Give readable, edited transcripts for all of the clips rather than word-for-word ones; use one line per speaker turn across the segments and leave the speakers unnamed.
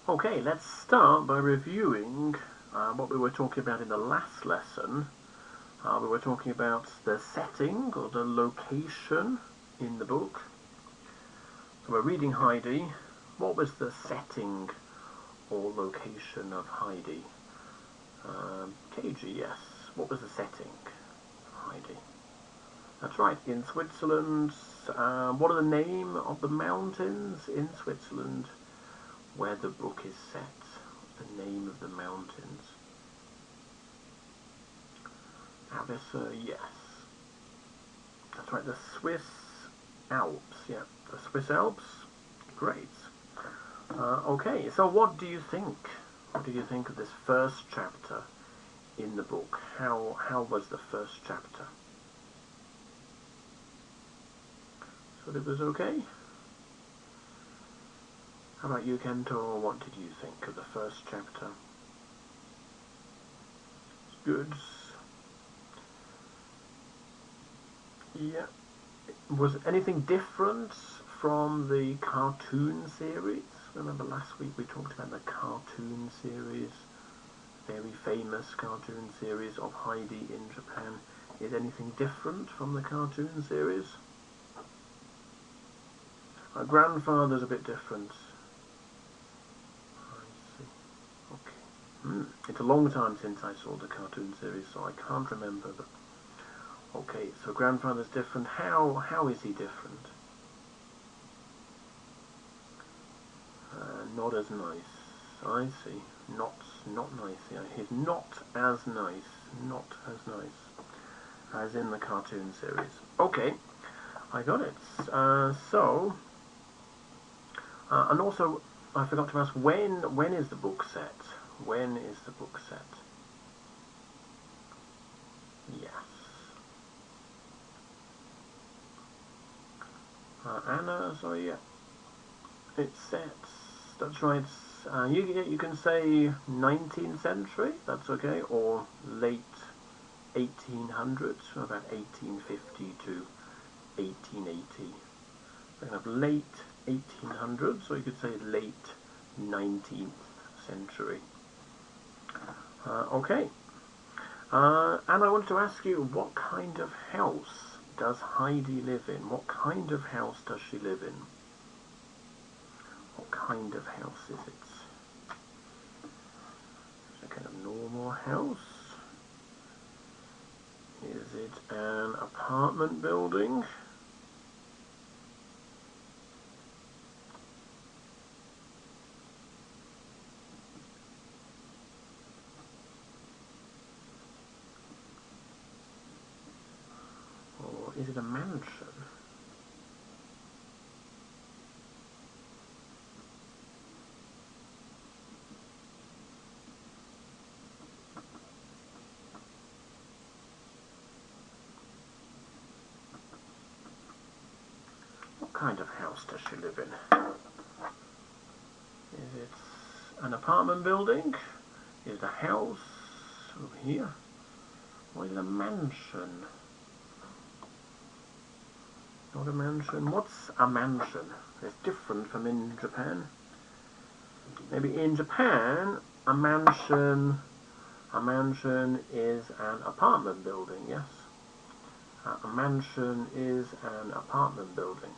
Okay, let's start by reviewing what we were talking about in the last lesson. We were talking about the setting or the location in the book. So we're reading Heidi. What was the setting or location of Heidi? KG, yes. What was the setting of Heidi? That's right, in Switzerland. What are the name of the mountains in Switzerland where the book is set? The name of the mountains. Abyssa, yes. That's right, the Swiss Alps, yeah. The Swiss Alps, great. Okay, so what do you think? What do you think of this first chapter in the book? How was the first chapter? So it was okay? How about you, Kento? What did you think of the first chapter? It's good. Yeah. Was anything different from the cartoon series? Remember last week we talked about the cartoon series, very famous cartoon series of Heidi in Japan. Is anything different from the cartoon series? Our grandfather's a bit different. I see. Okay. It's a long time since I saw the cartoon series, so I can't remember. But okay, so grandfather's different. How is he different? Not as nice. I see. Not nice. Yeah, he's not as nice. Not as nice as in the cartoon series. Okay, I got it. And also I forgot to ask when is the book set? When is the book set? Yes. Anna, sorry, yeah. It's set. That's right. You can say 19th century. That's okay, or late 1800s, about 1850 to 1880. We have late 1800s, or you could say late 19th century. Okay. And I wanted to ask you, what kind of house does Heidi live in? What kind of house does she live in? What kind of house is it? Is it a kind of normal house? Is it an apartment building? Or is it a mansion? What kind of house does she live in? Is it an apartment building? Is it a house over here? Or is it a mansion? Not a mansion. What's a mansion? It's different from in Japan. Maybe in Japan, a mansion is an apartment building, yes? A mansion is an apartment building.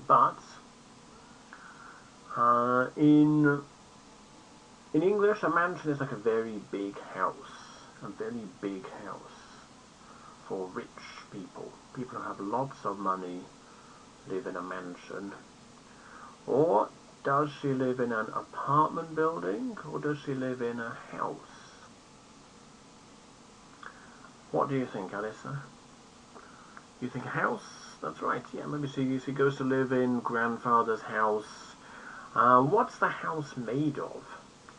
But in English, a mansion is like a very big house. A very big house for rich people. People who have lots of money live in a mansion. Or does she live in an apartment building, or does she live in a house? What do you think, Alyssa? You think a house? That's right, yeah, maybe she goes to live in grandfather's house. What's the house made of?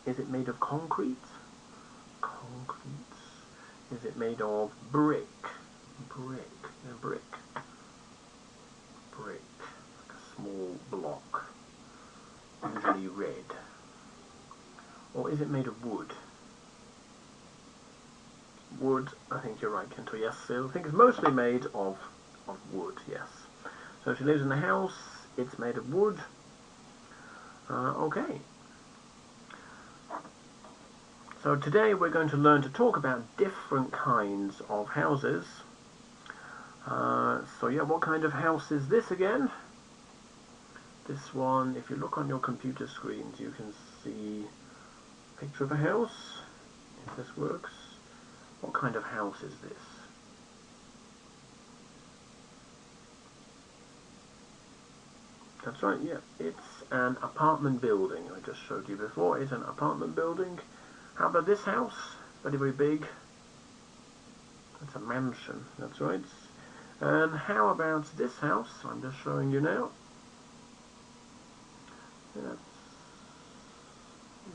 Is it made of concrete? Concrete. Is it made of brick? Brick. Yeah, brick. Brick. Like a small block. Usually red. Or is it made of wood? Wood, I think you're right, Kento. Yes, I think it's mostly made of wood, yes. So if she lives in a house, it's made of wood. Okay. So today we're going to learn to talk about different kinds of houses. So yeah, what kind of house is this again? This one, if you look on your computer screens, you can see a picture of a house, if this works. What kind of house is this? That's right, yeah, it's an apartment building. I just showed you before, it's an apartment building. How about this house? Very, very big. It's a mansion, that's right. And how about this house? I'm just showing you now. That's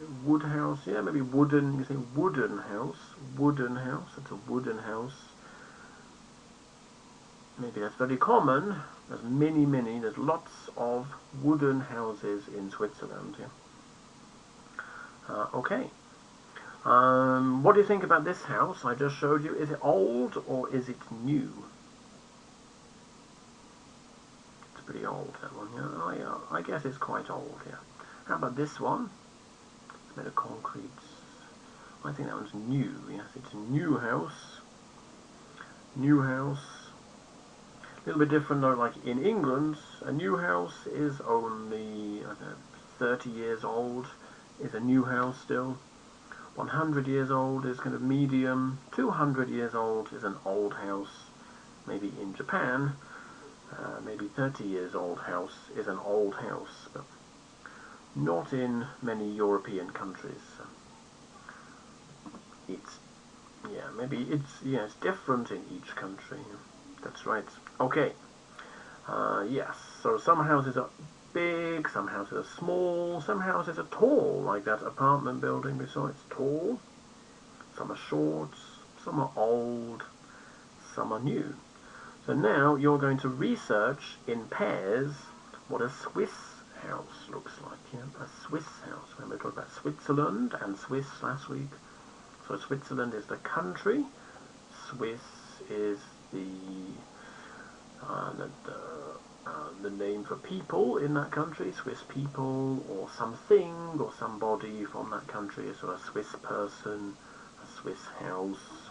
a wood house, yeah, maybe wooden, you say wooden house. Wooden house, it's a wooden house. Maybe that's very common. There's there's lots of wooden houses in Switzerland, yeah. Okay. What do you think about this house I just showed you? Is it old or is it new? It's pretty old, that one, yeah. I guess it's quite old, yeah. How about this one? It's made of concrete. I think that one's new, yes. It's a new house. New house. A little bit different though, like in England, a new house is only, I don't know, 30 years old, is a new house still. 100 years old is kind of medium. 200 years old is an old house. Maybe in Japan, maybe 30 years old house is an old house, but not in many European countries. It's, yeah, maybe it's different in each country. That's right. Okay. Yes. So some houses are big, some houses are small, some houses are tall, like that apartment building besides tall. Some are short, some are old, some are new. So now you're going to research in pairs what a Swiss house looks like. Yeah? A Swiss house. Remember we talked about Switzerland and Swiss last week. So Switzerland is the country. Swiss is the name for people in that country, Swiss people, or something, or somebody from that country, so a Swiss person, a Swiss house.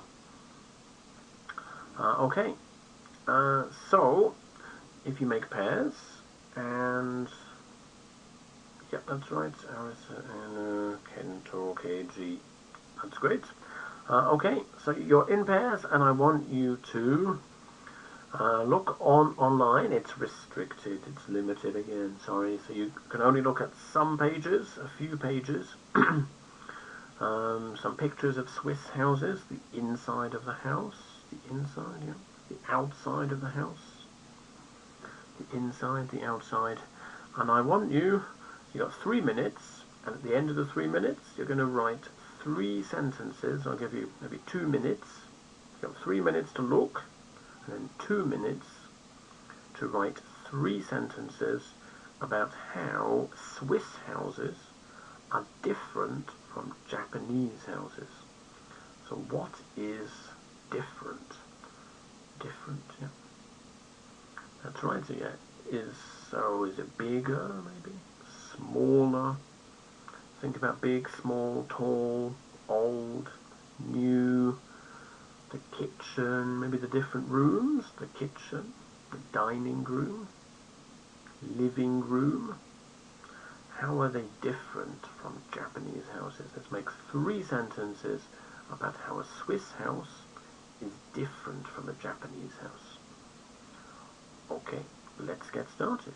Okay, so if you make pairs, and yep, that's right, Arizona, Kento, KG, that's great. Okay, so you're in pairs, and I want you to look online. It's restricted, it's limited again, sorry, so you can only look at some pages, a few pages. Some pictures of Swiss houses, the inside of the house, the inside, yeah, the outside of the house, the inside, the outside, and I want you got 3 minutes, and at the end of the 3 minutes, you're going to write 3 sentences. I'll give you maybe 2 minutes. You've got 3 minutes to look, and then 2 minutes to write 3 sentences about how Swiss houses are different from Japanese houses. So what is different? Different, yeah. That's right, so yeah, is it bigger, maybe? Smaller? Think about big, small, tall, old, new, the kitchen, maybe the different rooms, the kitchen, the dining room, living room. How are they different from Japanese houses? Let's make 3 sentences about how a Swiss house is different from a Japanese house. Okay, let's get started.